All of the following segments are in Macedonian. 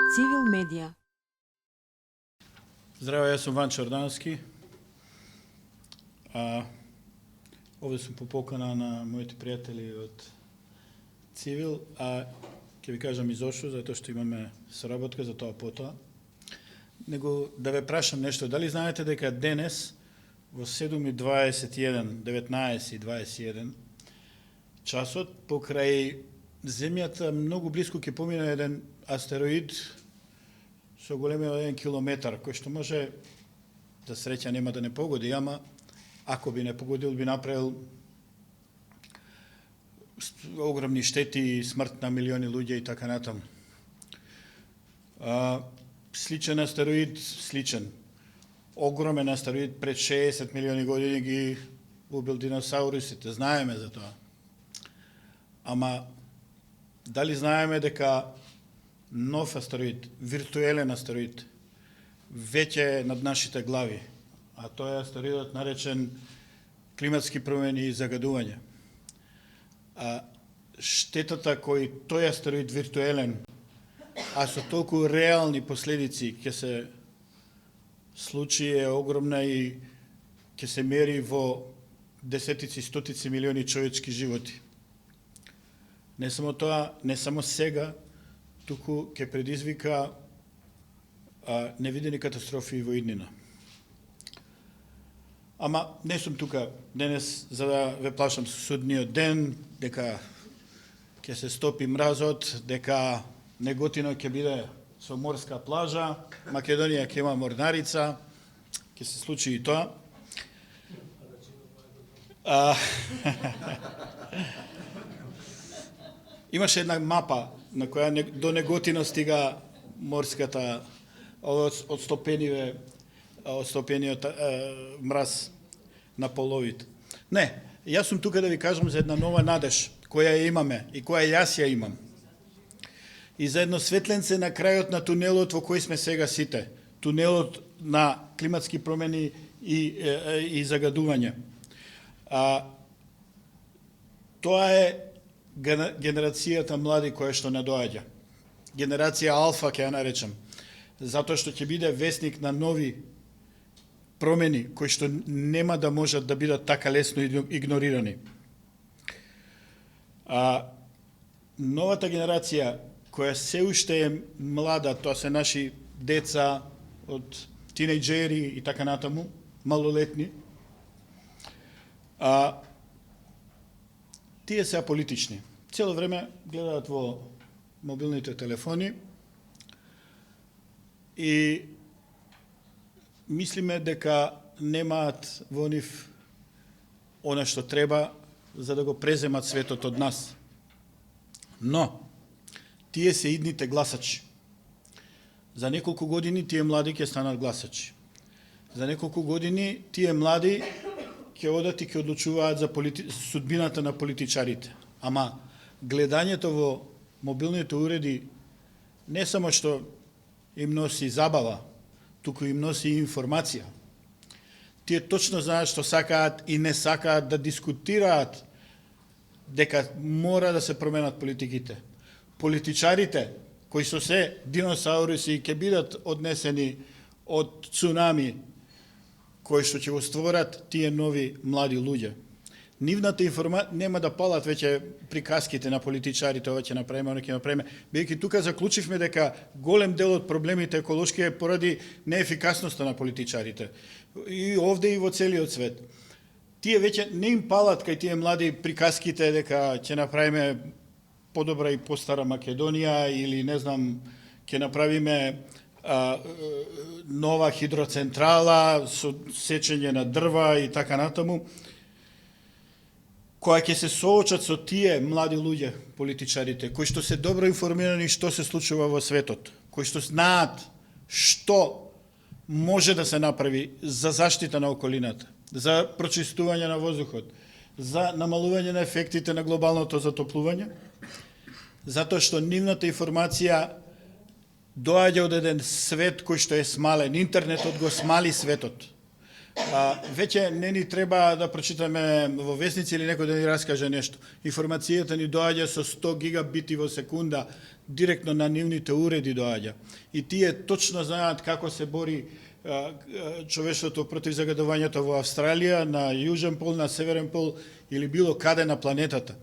Цивил медија. Здраво, јас сум Ван Чордански. Овде сум по покана на моите пријатели од Цивил, ќе ви кажам изошто, затоа што имаме соработка за тоа потоа. Него да ве прашам нешто, дали знаете дека денес во 7:21, 19:21 часот покрај Земјата многу близко ќе помине еден астероид со големина 1 километар, кој што може, за среќа нема да не погоди, ама ако би не погодил, би направил огромни штети, смрт на милиони луѓе и така натаму. Сличен астероид, огромен астероид пред 60 милиони години ги убил диносаурусите, знаеме за тоа. Ама дали знаеме дека нов астероид, виртуелен астероид, веќе е над нашите глави, а тоа е астероидот наречен климатски промени и загадување. Штетата кој тој астероид виртуелен, а со толку реални последици ќе се случи е огромна и ќе се мери во десетици, стотици милиони човечки животи. Не само тоа, не само сега, туку ќе предизвика невидени катастрофи во иднина. Ама не сум тука денес за да ве плашам со судниот ден, дека ќе се стопи мразот, дека Неготино ќе биде со морска плажа, Македонија ќе има морнарица, ќе се случи и тоа. Имаше една мапа на која до Неготино стига морската одстопениот мраз на половите. Не, јас сум тука да ви кажам за една нова надеж која ја имаме и која јас ја имам. И за едно светленце на крајот на тунелот во кој сме сега сите. Тунелот на климатски промени и загадување. Тоа е генерацијата млади која што надоаѓа. Генерација Алфа ќе ја наречам. Затоа што ќе биде весник на нови промени кои што нема да можат да бидат така лесно игнорирани. Новата генерација која се уште е млада, тоа се наши деца од тинејџери и така натаму, малолетни, тие се аполитични. Цело време гледаат во мобилните телефони и мислиме дека немаат во нив она што треба за да го преземат светот од нас. Но тие се идните гласачи. За неколку години тие млади ќе станат гласачи. За неколку години тие млади ќе одат и ќе одлучуваат за судбината на политичарите. Ама гледањето во мобилните уреди не само што им носи забава, туку им носи и информација. Тие точно знаат што сакаат и не сакаат да дискутираат дека мора да се променат политиките. Политичарите, кои со се диносауруси ќе бидат однесени од цунами, кои што ќе го створат тие нови млади луѓе. Нивната информација нема да палат веќе приказките на политичарите, ова ќе направиме, она ќе направиме. Бидејќи тука заклучивме дека голем дел од проблемите еколошки е поради неефикасноста на политичарите. И овде и во целиот свет. Тие веќе не им палат кај тие млади приказките дека ќе направиме подобра и постара Македонија или не знам, ќе направиме нова хидроцентрала со сечење на дрва и така натаму, која ќе се соочат со тие млади луѓе, политичарите, кои што се добро информирани што се случува во светот, кои што знаат што може да се направи за заштита на околината, за прочистување на воздухот, за намалување на ефектите на глобалното затоплување, затоа што нивната информација доаѓа од еден свет кој што е смален. Интернетот го смали светот. Веќе не ни треба да прочитаме во весници или некој да ни раскаже нешто. Информацијата ни доаѓа со 100 гигабити во секунда, директно на нивните уреди доаѓа. И тие точно знаат како се бори човештвото против загадувањето во Австралија, на Јужен пол, на Северен пол или било каде на планетата.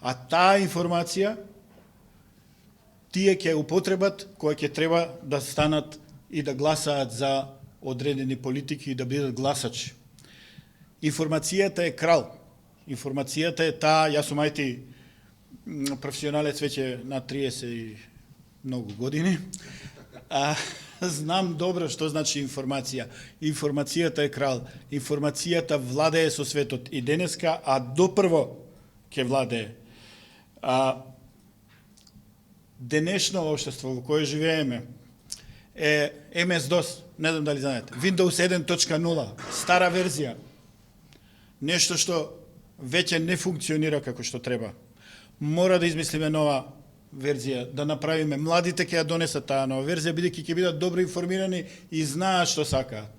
А таа информација тие ќе употребат кога ќе треба да станат и да гласаат за одредени политики и да бидат гласачи. Информацијата е крал. Информацијата е таа, јас сум IT професионалец веќе на 30 и многу години. Знам добро што значи информација. Информацијата е крал. Информацијата владее со светот и денеска, а допрво ќе владее. Денешно општество во кое живееме е MS-DOS, не знам дали знаете, Windows 7.0, стара верзија. Нешто што веќе не функционира како што треба. Мора да измислиме нова верзија, да направиме. Младите ќе ја донесат таа нова верзија, бидејќи ќе бидат добро информирани и знаат што сакаат.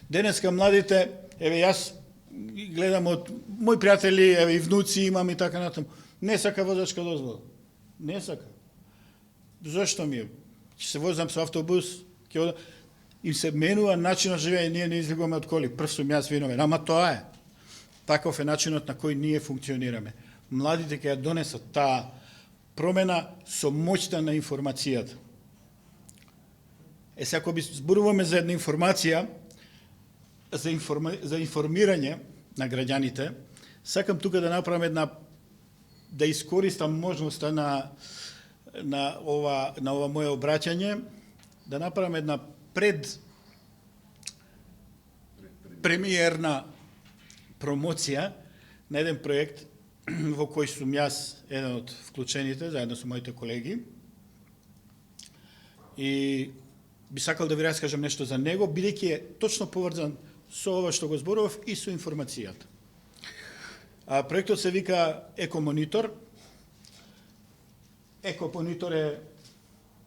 Денеска младите, еве јас гледам од мои пријатели, еве и внуци имам и така натаму, не сака возачка дозвола. Не сака. Зошто ми е? Ќе се возам со автобус, им се менува начинот живење, ние не излегуваме од коли, прв сум јас виновен, ама тоа е. Таков е начинот на кој ние функционираме. Младите ќе ја донесат таа промена со моќта на информацијата. Сега, ако би зборуваме за една информација, за информирање на граѓаните, сакам тука да направам да искористам можноста на ова мое обраќање, да направам една премиерна промоција на еден проект во кој сум јас еден од вклучените, заедно со моите колеги. И би сакал да ви раскажам нешто за него, бидејќи е точно поврзан со ова што го зборував и со информацијата. Проектот се вика Екомонитор. Екомонитор е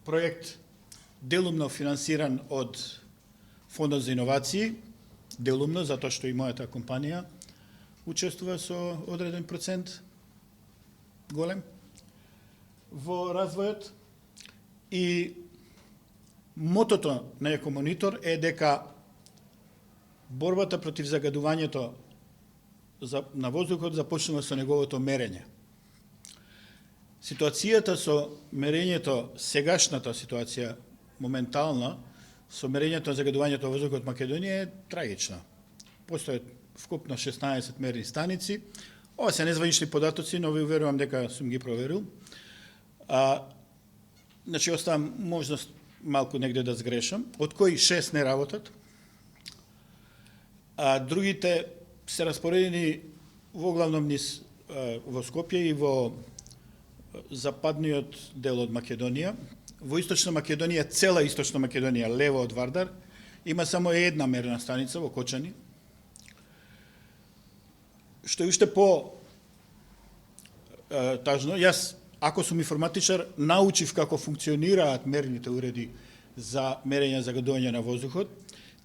проект делумно финансиран од Фондот за иновации, делумно, затоа што и мојата компанија учествува со одреден процент голем во развојот. И мотото на Екомонитор е дека борбата против загадувањето на воздухот започнува со неговото мерење. Ситуацијата со мерењето, сегашната ситуација, моментална, со мерењето на загадувањето на воздухот во Македонија е трагична. Постојат вкупно 16 мерни станици. Ова се незванични податоци, но ви уверувам дека сум ги проверил. Значи, оставам можност малку негде да сгрешам, од кои 6 не работат, а другите се распоредени во главном низ во Скопје и во западниот дел од Македонија. Во Источна Македонија, цела Источна Македонија, лево од Вардар, има само една мерна станица во Кочани. Што е уште по-тажно, јас, ако сум информатичар, научив како функционираат мерните уреди за мерење загадување на воздухот.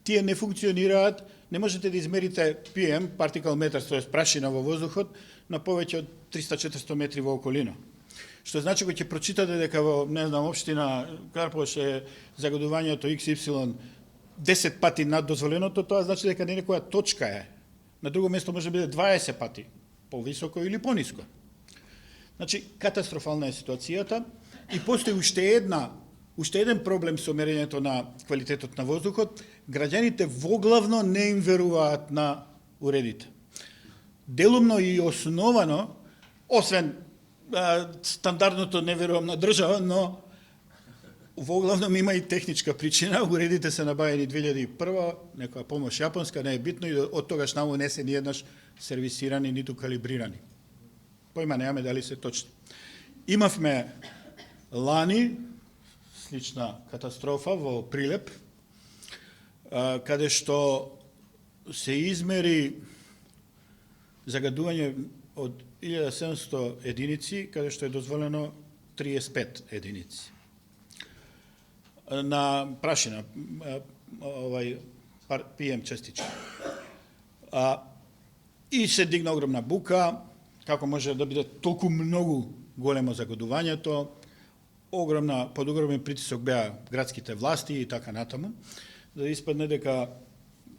Тие не функционираат, не можете да измерите PM, particle meters, тоа е прашина во воздухот, на повеќе од 300-400 метри во околина. Што значи, кога ќе прочитате дека во, не знам, општина Карпош е загадувањето XY 10 пати над дозволеното, тоа значи дека не некоја точка е. На друго место може да биде 20 пати повисоко или пониско. Значи, катастрофална е ситуацијата и постои уште еден проблем со мерењето на квалитетот на воздухот. Граѓаните воглавно не им веруваат на уредите. Делумно и основано, освен стандардното не верувам на држава, но воглавно има и техничка причина. Уредите се набавени 2001, некоја помош јапонска, не е битно, и од тогаш наму не се ниеднаш сервисирани, ниту калибрирани. Појма немаме дали се точни. Имавме лани слична катастрофа во Прилеп, каде што се измери загадување од 1700 единици, каде што е дозволено 35 единици. На прашина, PM частичка. И се дигна огромна бука, како може да биде толку многу големо загадувањето, под огромен притисок беа градските власти и така натаму, да испадне дека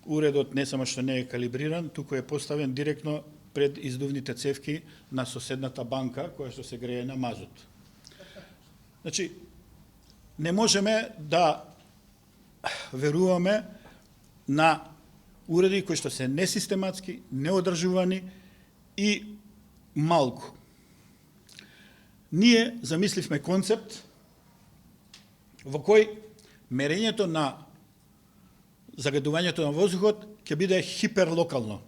уредот не само што не е калибриран, туку е поставен директно пред издувните цевки на соседната банка, која што се грее на мазут. Значи, не можеме да веруваме на уреди кои што се несистематски, неодржувани и малку. Ние замисливме концепт во кој мерењето на загадувањето на воздухот ќе биде хиперлокално.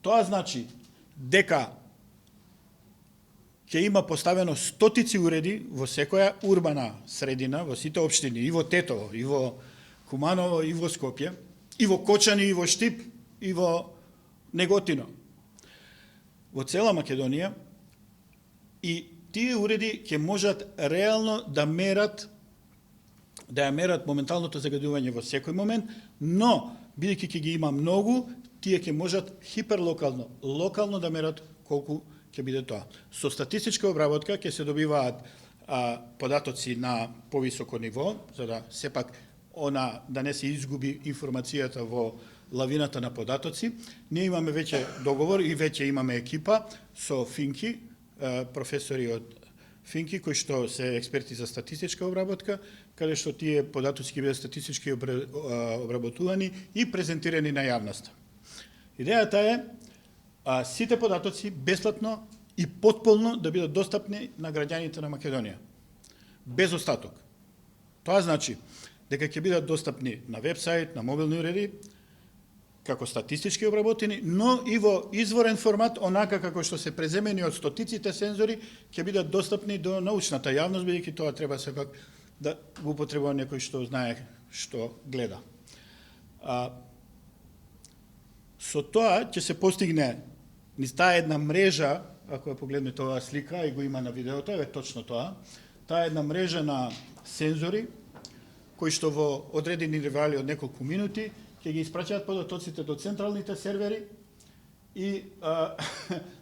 Тоа значи дека ќе има поставено стотици уреди во секоја урбана средина, во сите општини, и во Тетово, и во Куманово, и во Скопје, и во Кочани, и во Штип, и во Неготино. Во цела Македонија, и тие уреди ќе можат реално да мерат моменталното загадување во секој момент, но бидејќи ќе ги има многу, тие ќе можат хиперлокално, локално да мерат колку ќе биде тоа. Со статистичка обработка ќе се добиваат податоци на повисоко ниво, за да сепак да не се изгуби информацијата во лавината на податоци. Ние имаме веќе договор и веќе имаме екипа со Финки, професори од Финки, кои што се експерти за статистичка обработка, каде што тие податоци ќе бидат статистички обработувани и презентирани на јавноста. Идејата е сите податоци бесплатно и потполно да бидат достапни на граѓаните на Македонија. Без остаток. Тоа значи дека ќе бидат достапни на вебсайт, на мобилни уреди, како статистички обработени, но и во изворен формат, онака како што се преземени од стотиците сензори, ќе бидат достапни до научната јавност, бидејќи тоа треба сепак да го употребува некој што знае што гледа. Со тоа ќе се постигне низ таа една мрежа, ако ја погледнете оваа слика и го има на видеото, е точно тоа, таа една мрежа на сензори, кои што во одредени интервали од неколку минути ќе ги испраќаат податоците до централните сервери и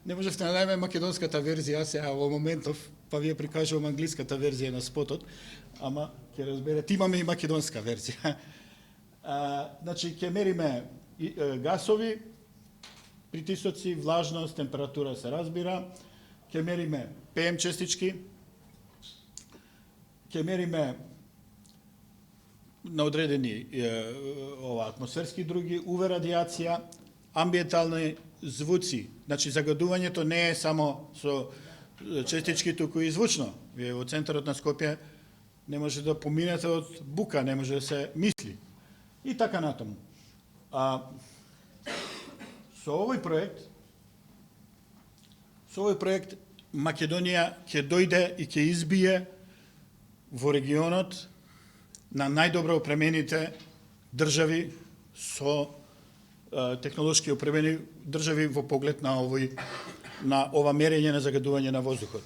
не можевте да најдеме македонската верзија сега во моментов, па вие прикажувам англиската верзија на спотот, ама ќе разберете, имаме и македонска верзија. Значи, ќе мериме гасови, притисоци, влажност, температура се разбира, ќе мериме ПМ честички, ќе мериме на одредени атмосферски други, УВ радијација, амбиентални звуци. Значи, загадувањето не е само со честички, туку и звучно. Вие во центарот на Скопје не може да поминете од бука, не може да се мисли. И така натаму. Со овој проект Македонија ќе дојде и ќе избие во регионот на најдобро опремените држави со технолошки опремени држави во поглед на ова мерење на загадување на воздухот.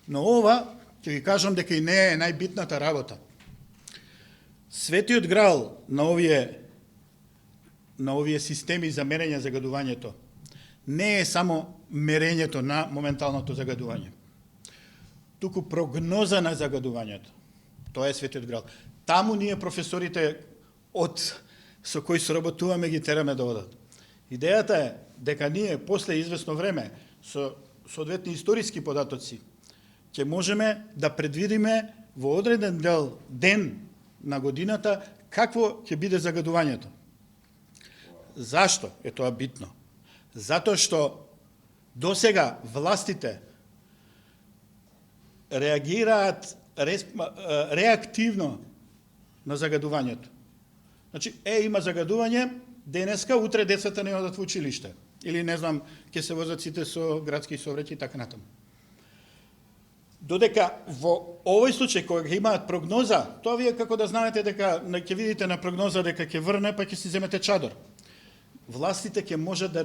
Но ова, ќе ви кажам дека и не е најбитната работа. Светиот грал на овие системи за мерење загадувањето не е само мерењето на моменталното загадување, туку прогноза на загадувањето. Тоа е светиот грал. Таму ние професорите со кои соработуваме ги тераме да одат. Идејата е дека ние после известно време со соодветни историски податоци ќе можеме да предвидиме во одреден ден на годината какво ќе биде загадувањето. Зашто е тоа битно? Затоа што досега властите реагираат реактивно на загадувањето. Значи, има загадување, денеска, утре децата не одат во училиште. Или, не знам, ќе се возат сите со градски сообраќај и така натаму. Додека во овој случај, кога ќе имаат прогноза, тоа вие како да знаете дека ќе видите на прогноза дека ќе врне, па ќе си земете чадор. Властите ќе можат да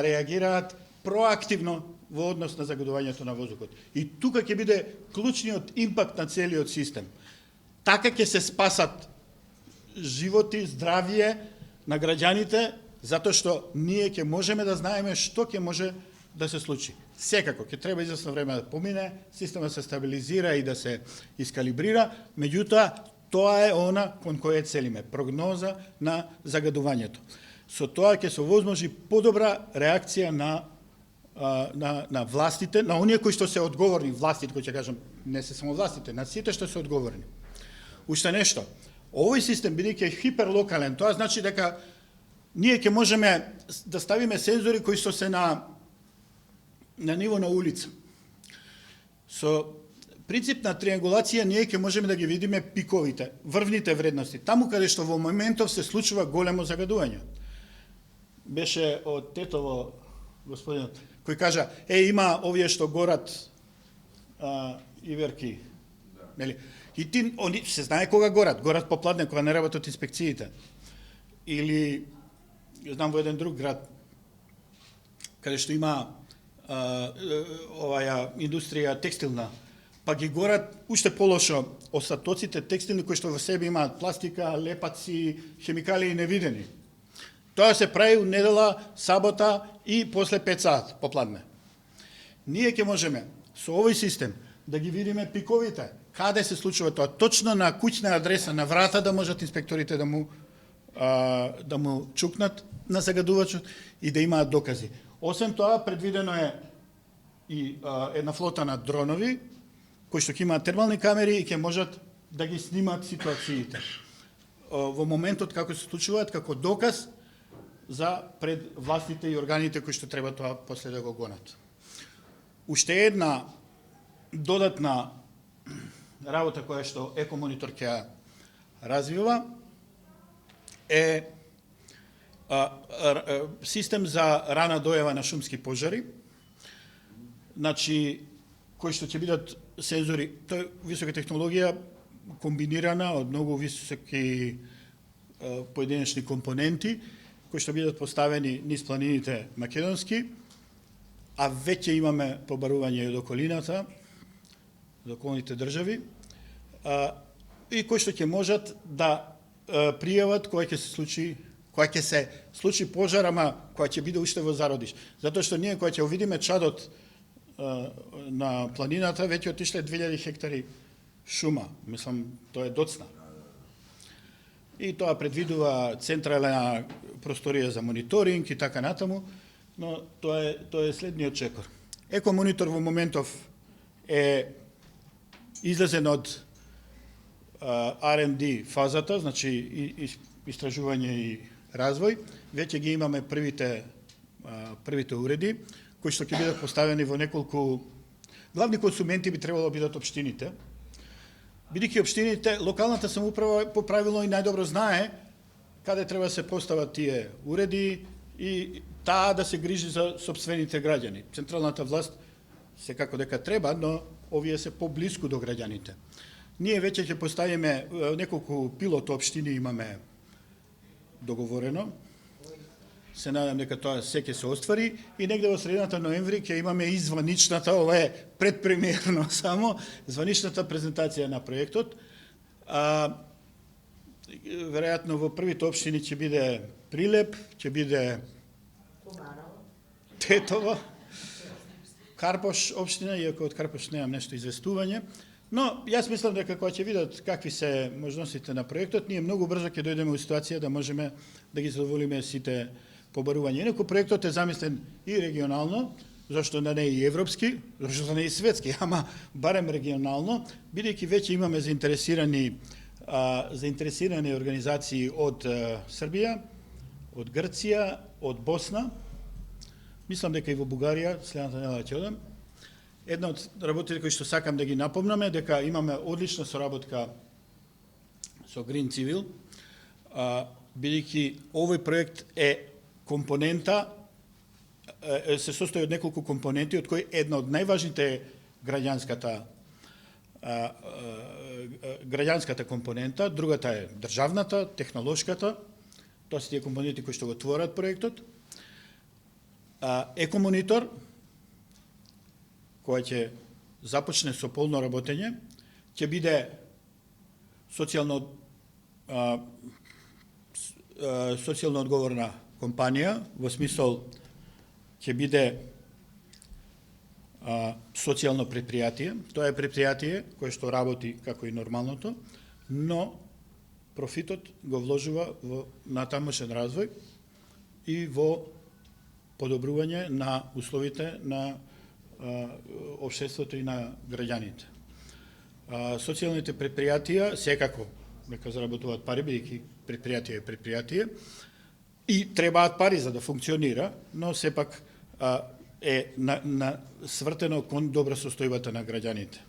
реагираат проактивно во однос на загадувањето на воздухот. И тука ќе биде клучниот импакт на целиот систем. Така ќе се спасат животи, здравје на граѓаните Затоа што ние ќе можеме да знаеме што ќе може да се случи. Секако, ќе треба известно време да помине, системот се стабилизира и да се искалибрира, меѓутоа, тоа е она кон кое целиме, прогноза на загадувањето. Со тоа ќе се овозможи подобра реакција на властите, на оние кои што се одговорни, властите, кои ќе кажам, не се само властите, на сите што се одговорни. Уште нешто, овој систем, бидејќи е хиперлокален, тоа значи дека ние ќе можеме да ставиме сензори кои што се на ниво на улица. Со принцип на триангулација ние ќе можеме да ги видиме пиковите, врвните вредности, таму каде што во моментов се случува големо загадување. Беше од Тетово господинот кој кажа, има овие што горат иверки, нели? И они се знае кога горат попладне, кога не работат инспекциите. Или знам во еден друг град каде што има оваа индустрија текстилна, па ги горат уште полошо остатоците текстилни кои што во себе имаат пластика, лепаци, хемикали невидени. Тоа се прави у недела, сабота и после 5 сат попладне. Ние ќе можеме со овој систем да ги видиме пиковите, каде се случува тоа, точно на куќна адреса, на врата да можат инспекторите да му чукнат на загадувачот и да имаат докази. Освен тоа, предвидено е и една флота на дронови, кои што ќе имаат термални камери и ќе можат да ги снимат ситуациите. Во моментот како се случуваат, како доказ за пред властите и органите кои што треба тоа после да го гонат. Уште една додатна работа која што Екомонитор ќе развива е систем за рана дојава на шумски пожари, значи кои што ќе бидат сензори, тоа е висока технологија комбинирана од многу високи поединечни компоненти кои што бидат поставени низ планините македонски, а веќе имаме побарување од околината, од околните држави, и кои што ќе можат да пријават кога ќе се случи пожар, ама кога ќе биде уште во зародиш. Затоа што ние кога ќе увидиме чадот на планината, веќе отишле 2000 хектари шума. Мислам, тоа е доцна. И тоа предвидува централна просторија за мониторинг и така натаму, но тоа е следниот чекор. Екомонитор во моментов е излезен од R&D фазата, значи истражување и развој. Веќе ги имаме првите уреди, кои што ќе бидат поставени во неколку... Главни консументи би требало да бидат општините, бидејќи општините, локалната самоуправа по правило и најдобро знае каде треба да се постават тие уреди и таа да се грижи за сопствените граѓани. Централната власт секако дека треба, но овие се поблиску до граѓаните. Ние веќе ќе поставиме неколку пилот општини имаме договорено. Се надам дека тоа се ќе се оствари и негде во средината ноември ќе имаме и званичната, ова е предпремиерно само, званичната презентација на проектот. Веројатно во првите општини ќе биде Прилеп, ќе биде Тетово, Карпош општина, иако од Карпош немам нешто известување. Но, јас мислам дека кога ќе видат какви се можностите на проектот, ние многу брзо ќе дојдеме во ситуација да можеме да ги задоволиме сите побарувања. Инаку проектот е замислен и регионално, зашто да не е и европски, зашто да не е и светски, ама барем регионално, бидејќи веќе имаме заинтересирани организации од Србија, од Грција, од Босна. Мислам дека и во Бугарија, следната недела ќе одам. Една од работите кои што сакам да ги напомнаме, дека имаме одлична соработка со Green Civil, бидејќи овој проект е компонента, се состои од неколку компоненти, од кои една од најважните е граѓанската компонента, другата е државната, технолошката, тоа се тие компоненти кои што го творат проектот. Екомонитор, која ќе започне со полно работење, ќе биде социјално одговорна компанија, во смисол ќе биде социјално предпријатие. Тоа е предпријатие кое што работи како и нормалното, но профитот го вложува во натамошен развој и во подобрување на условите на општеството и на граѓаните. Социјалните предпријатија секако нека заработуваат пари, бидејќи предпријатие е предпријатие и требаат пари за да функционира, но сепак е свртено кон добра состојбата на граѓаните.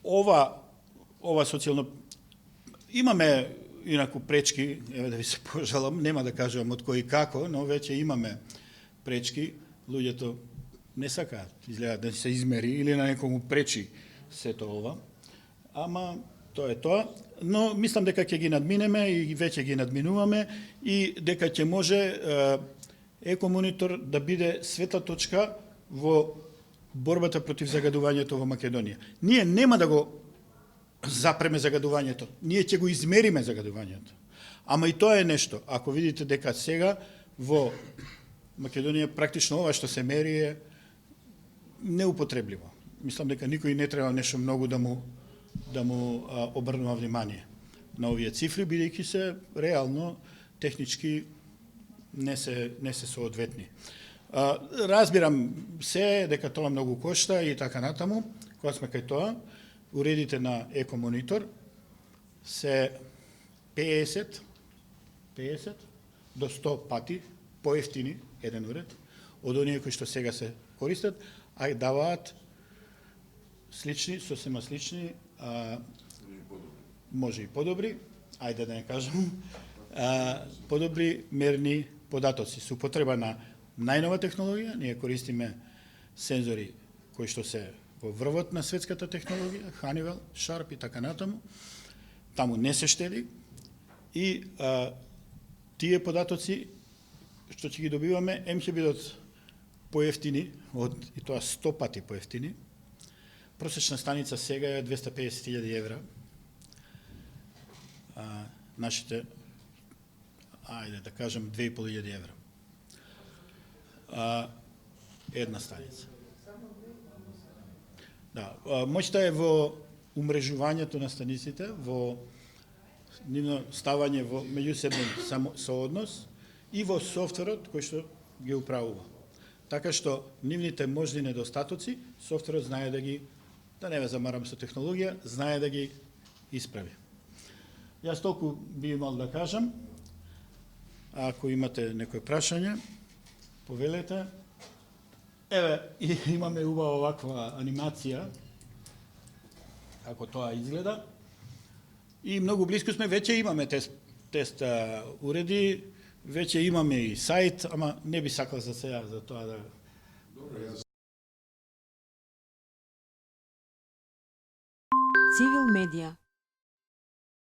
Ова социјално имаме инаку пречки, еве да ви се пожалам, нема да кажувам од кој и како, но веќе имаме пречки, луѓето не сакаат, изгледа да се измери или на некому пречи сето ова, ама тоа е тоа, но мислам дека ќе ги надминеме и веќе ги надминуваме и дека ќе може Екомонитор да биде светла точка во борбата против загадувањето во Македонија. Ние нема да го запреме загадувањето, ние ќе го измериме загадувањето. Ама и тоа е нешто. Ако видите дека сега во Македонија практично ова што се мери е неупотребливо. Мислам дека никој не треба нешто многу да му обрнува внимание на овие цифри, бидејќи се реално технички не се соодветни. Разбирам се дека тоа многу кошта и така натаму, кога сме кај тоа, уредите на Екомонитор се 50 до 100 пати поевтини еден уред од оние кои што сега се користат, а даваат слични, сосема слични, може и подобри, ајде да не кажам, подобри мерни податоци со употреба на најнова технологија. Ние користиме сензори кои што се во врвот на светската технологија, Honeywell, Sharp и така натаму. Таму не се штеди и тие податоци што ќе ги добиваме, ќе бидат поевтини, и тоа 100 пати поевтини. Просечна станица сега е 250.000 евра. Нашите, ајде да кажем, 2.500 евра. Една станица. Да, моќта е во умрежувањето на станиците, во нивно ставање во меѓусебен сооднос и во софтверот кој што ги управува. Така што нивните можни недостатоци, софтверот знае да ги, да не ве замарам со технологија, знае да ги исправи. Јас толку би имал да кажам. Ако имате некои прашање, повелете. Еве, имаме убава оваква анимација, како тоа изгледа. И многу близко сме, веќе имаме тест уреди, веќе имаме и сајт, ама не би сакал за сега за тоа да... Цивил медија.